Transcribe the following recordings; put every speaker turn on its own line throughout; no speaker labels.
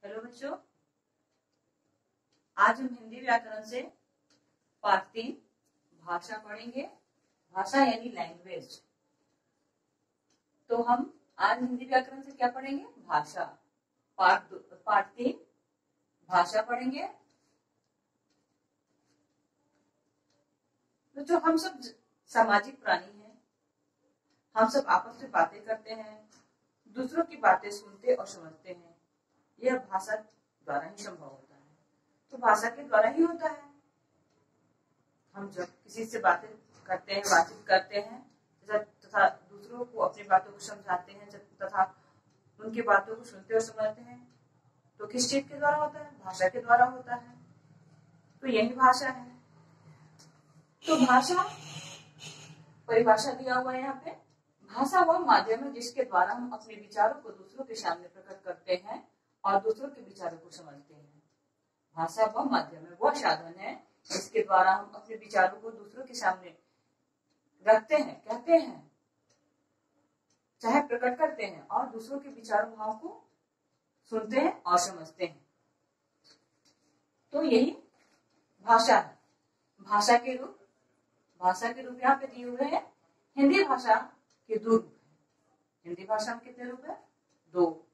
Hello बच्चों, आज हम हिंदी व्याकरण से पाठ 3 भाषा पढ़ेंगे। भाषा यानी लैंग्वेज। तो हम आज हिंदी व्याकरण से क्या पढ़ेंगे? भाषा। पाठ 3 भाषा पढ़ेंगे। तो जो हम सब सामाजिक प्राणी हैं, हम सब आपस में बातें करते हैं, दूसरों की बातें सुनते और समझते हैं। यह भाषा द्वारा ही संभव होता है। तो भाषा के द्वारा ही होता है। हम जब किसी से बातचीत करते हैं तथा दूसरों को अपनी बातों को समझाते हैं तथा उनकी बातों को सुनते और समझते हैं, तो किस चीज के द्वारा होता है? भाषा के द्वारा होता है। तो यही भाषा है। तो भाषा परिभाषा दिया हुआ है यहाँ पे। भाषा वह माध्यम है जिसके द्वारा हम अपने विचारों को दूसरों के सामने प्रकट करते हैं और दूसरों के विचारों को समझते हैं। भाषा वह माध्यम है, वह साधन है जिसके द्वारा हम अपने विचारों को दूसरों के सामने रखते हैं, कहते हैं, चाहे प्रकट करते हैं और दूसरों के विचारों भाव को सुनते हैं और समझते हैं। तो यही भाषा है। भाषा के रूप यहाँ पे दिए हुए हैं। हिंदी भाषा के 2 रूप है। हिंदी भाषा में कितने रूप है? 2।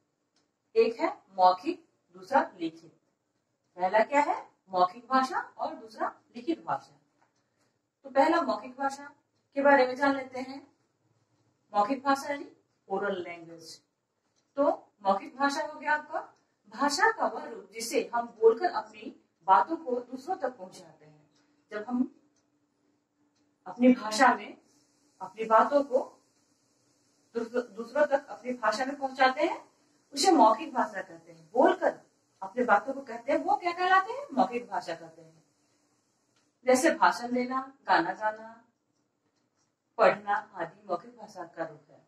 एक है मौखिक, दूसरा लिखित। पहला क्या है? मौखिक भाषा और दूसरा लिखित भाषा। तो पहला मौखिक भाषा के बारे में जान लेते हैं। मौखिक भाषा यानी ओरल लैंग्वेज। तो मौखिक भाषा हो गया आपका भाषा का वह रूप जिसे हम बोलकर अपनी बातों को दूसरों तक पहुंचाते हैं। जब हम अपनी भाषा में अपनी बातों को दूसरों तक अपनी भाषा में पहुंचाते हैं, उसे मौखिक भाषा कहते हैं। बोलकर अपनी बातों को कहते हैं, वो क्या कहलाते हैं? मौखिक भाषा कहते हैं। जैसे भाषण देना, गाना गाना, पढ़ना आदि मौखिक भाषा का रूप है।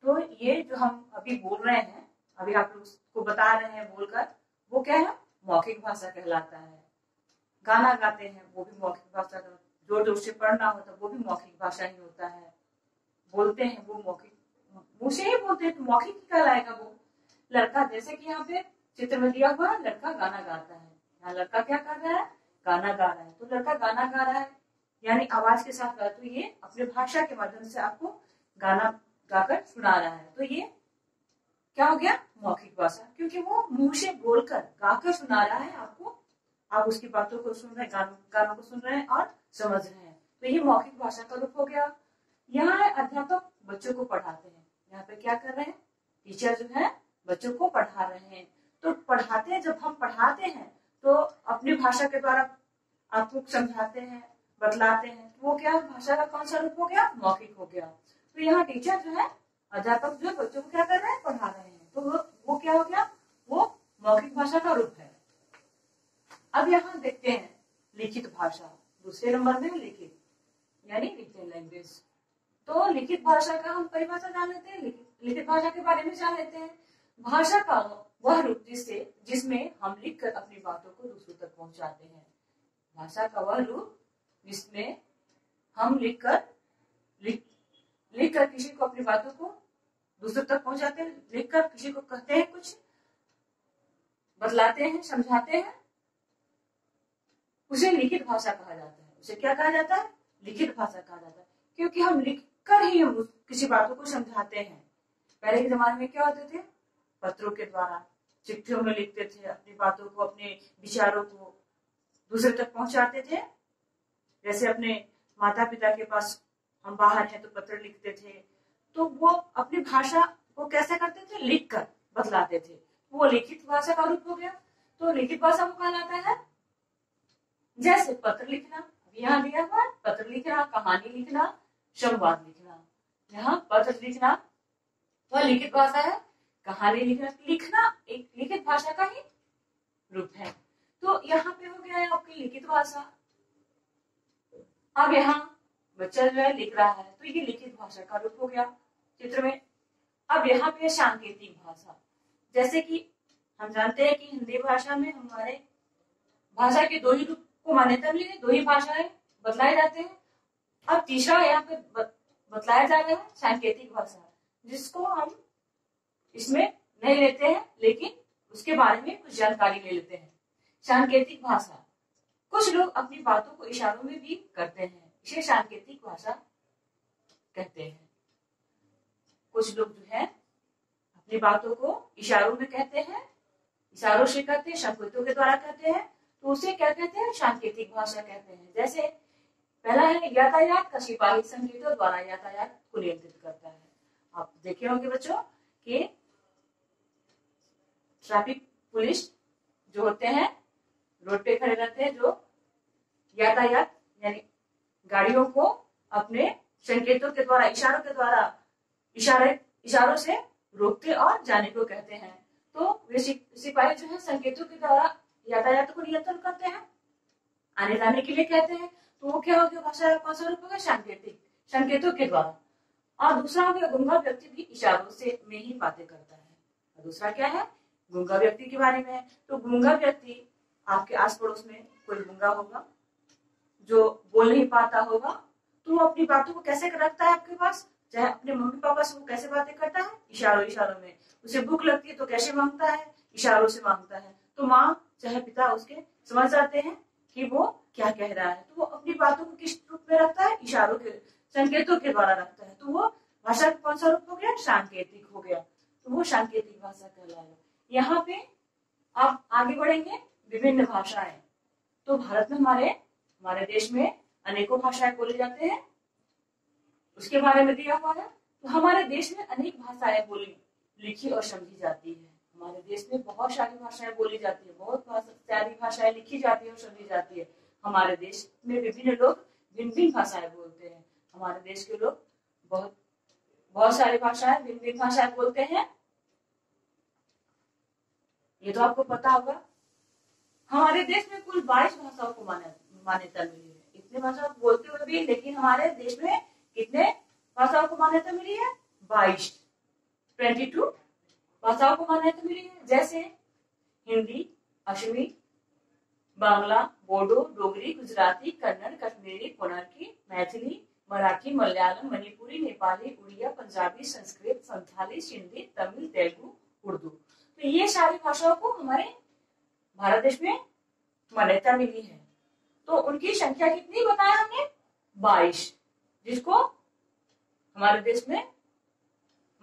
तो ये जो हम अभी बोल रहे हैं, अभी आप लोग को बता रहे हैं बोलकर, वो क्या है? मौखिक भाषा कहलाता है। गाना गाते हैं, वो भी मौखिक भाषा का। जोर जोर से पढ़ना होता है, वो भी मौखिक भाषा ही होता है। बोलते हैं, वो मौखिक, मुंह से ही बोलते हैं तो मौखिक ही कहलाएगा वो। लड़का, जैसे कि यहाँ पे चित्र में दिया हुआ है, लड़का गाना गाता है। यहाँ लड़का क्या कर रहा है? गाना गा रहा है। तो लड़का गाना गा रहा है यानी आवाज के साथ गा। तो ये अपने भाषा के माध्यम से आपको गाना गाकर सुना रहा है। तो ये क्या हो गया? मौखिक भाषा। क्योंकि वो मुंह से बोलकर गाकर सुना रहा है आपको। आप उसकी बातों को सुन रहे हैं, गानों को सुन रहे हैं और समझ रहे हैं। तो ये मौखिक भाषा का रूप हो गया। यहाँ अध्यापक बच्चों को पढ़ाते हैं। यहाँ पे क्या कर रहे हैं? टीचर जो है बच्चों को पढ़ा रहे हैं। तो पढ़ाते हैं, जब हम पढ़ाते हैं तो अपनी भाषा के द्वारा आपको समझाते हैं, बतलाते हैं। तो वो क्या भाषा का कौन सा रूप हो गया? मौखिक हो गया। तो यहाँ टीचर जो है, अध्यापक जो है बच्चों को क्या कर रहे हैं? पढ़ा रहे हैं। तो वो क्या हो गया? वो मौखिक भाषा का रूप है। अब यहाँ देखते हैं लिखित भाषा। दूसरे नंबर में लिखित यानी रिटन लैंग्वेज। तो लिखित भाषा का हम परिभाषा जान लेते हैं। लिखित भाषा के बारे में जान लेते हैं। भाषा का वह रूप जिसमें हम लिखकर अपनी बातों को दूसरों तक पहुंचाते हैं। भाषा का वह रूप जिसमें हम लिखकर किसी को अपनी बातों को दूसरों तक पहुंचाते हैं। लिखकर किसी को कहते हैं, कुछ बतलाते हैं, समझाते हैं, उसे लिखित भाषा कहा जाता है। उसे क्या कहा जाता है? लिखित भाषा कहा जाता है। क्योंकि हम लिखकर ही हम किसी बातों को समझाते हैं। पहले के जमाने में क्या होते थे? पत्रों के द्वारा, चिट्ठियों में लिखते थे, अपनी बातों को, अपने विचारों को दूसरे तक पहुंचाते थे। जैसे अपने माता पिता के पास हम बाहर हैं तो पत्र लिखते थे। तो वो अपनी भाषा को कैसे करते थे? लिखकर बतलाते थे। वो लिखित भाषा का रूप हो गया। तो लिखित भाषा को कहलाता है जैसे पत्र लिखना, यहाँ दिया हुआ है, पत्र लिखना, कहानी लिखना, संवाद लिखना। यहाँ पत्र लिखना वह लिखित भाषा है। कहानी लिखना एक लिखित भाषा का ही रूप है। तो यहाँ पे हो गया है आपकी लिखित भाषा। अब यहाँ बच्चा जो है लिख रहा है, तो ये लिखित भाषा का रूप हो गया चित्र में। अब यहाँ पे सांकेतिक भाषा। जैसे कि हम जानते हैं कि हिंदी भाषा में हमारे भाषा के 2 ही रूप को मान्यता मिली है, 2 ही भाषाएं बतलाए जाते हैं। अब तीसरा यहाँ पे बतलाया जा रहा है सांकेतिक भाषा, जिसको हम इसमें नहीं लेते हैं, लेकिन उसके बारे में कुछ जानकारी ले लेते हैं। सांकेतिक भाषा, कुछ लोग अपनी बातों को इशारों में भी करते हैं, इसे सांकेतिक भाषा कहते हैं। कुछ लोग जो है अपनी बातों को इशारों में कहते हैं, इशारों से कहते हैं, संकेतों के द्वारा कहते हैं, तो उसे क्या कहते हैं? सांकेतिक भाषा कहते हैं। जैसे पहला है यातायात का सिपाही संकेतों द्वारा यातायात को नियंत्रित करता है। आप देखे होंगे बच्चों कि ट्रैफिक पुलिस जो होते हैं रोड पे खड़े रहते हैं, जो यातायात यानी गाड़ियों को अपने संकेतों के द्वारा, इशारों के द्वारा, इशारों से रोकते और जाने को कहते हैं। तो वे सिपाही जो है संकेतों के द्वारा यातायात को नियंत्रण करते हैं, आने जाने के लिए कहते हैं। तो वो क्या हो गया? भाषा का कौन सा रूप हो गया? सांकेतिक, संकेतों के द्वारा। और दूसरा हो गया गूंगा व्यक्ति भी इशारों से में ही बातें करता है। और दूसरा क्या है? गूंगा व्यक्ति के बारे में है। तो गूंगा व्यक्ति, आपके आस पड़ोस में कोई गूंगा होगा जो बोल नहीं पाता होगा, तो वो अपनी बातों को कैसे रखता है आपके पास? चाहे अपने मम्मी पापा से वो कैसे बातें करता है? इशारों में। उसे भूख लगती है तो कैसे मांगता है? इशारों से मांगता है। तो माँ चाहे पिता उसके समझ जाते हैं कि वो क्या कह रहा है, तो वो अपनी बातों को किस रूप में रखता है? इशारों के, संकेतों के द्वारा रखता है। तो वो भाषा का कौन सा रूप हो गया? सांकेतिक हो गया। तो वो सांकेतिक भाषा कहलाएगा। यहाँ पे आप आगे बढ़ेंगे, विभिन्न भाषाएं। तो भारत में हमारे देश में अनेकों भाषाएं बोली जाते हैं, उसके बारे में दिया हुआ है। तो हमारे देश में अनेक भाषाएं बोली, लिखी और समझी जाती है। हमारे देश में बहुत सारी भाषाएं बोली जाती है, बहुत सारी भाषाएं लिखी जाती है और समझी जाती है। हमारे देश में विभिन्न लोग भिन्न भिन्न भाषाएं बोलते हैं। हमारे देश के लोग बहुत सारी भाषाएं, भिन्न भिन्न भाषाएं बोलते हैं, ये तो आपको पता होगा। हमारे देश में कुल 22 भाषाओं को मान्यता मिली है। इतने भाषा बोलते हुए भी लेकिन हमारे देश में कितने भाषाओं को मान्यता मिली है? 22 भाषाओं को मान्यता मिली है। जैसे हिंदी, असमी, बांग्ला, बोडो, डोगरी, गुजराती, कन्नड़, कश्मीरी, कोनरकी, मैथिली, मराठी, मलयालम, मणिपुरी, नेपाली, उड़िया, पंजाबी, संस्कृत, संथाली, सिंधी, तमिल, तेलुगु, उर्दू। तो ये सारी भाषाओं को हमारे भारत देश में मान्यता मिली है। तो उनकी संख्या कितनी बताया हमने? 22, जिसको हमारे देश में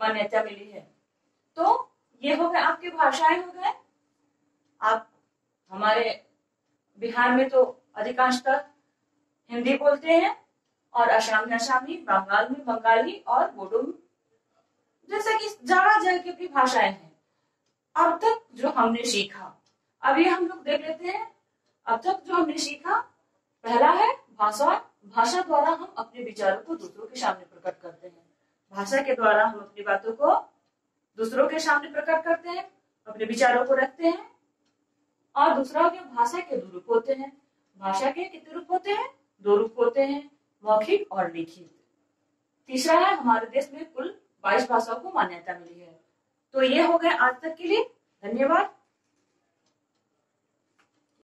मान्यता मिली है। तो ये हो गए आपके भाषाएं हो गए। आप हमारे बिहार में तो अधिकांशतः हिंदी बोलते हैं, और असम में असमी, बंगाल में बंगाली और बोडो जैसे कि जगह की भी भाषाएं हैं। अब तक जो हमने सीखा, अभी हम लोग देख लेते हैं। अब तक जो हमने सीखा, पहला है भाषा। भाषा द्वारा हम अपने विचारों को दूसरों के सामने प्रकट करते हैं। भाषा के द्वारा हम अपनी बातों को दूसरों के सामने प्रकट करते हैं, अपने विचारों को रखते हैं। और दूसरा हो गया भाषा के 2 रूप होते हैं। भाषा के कितने रूप होते हैं? 2 रूप होते हैं, मौखिक और लिखित। तीसरा है हमारे देश में कुल 22 भाषाओं को मान्यता मिली है। तो ये हो गया आज तक के लिए। धन्यवाद।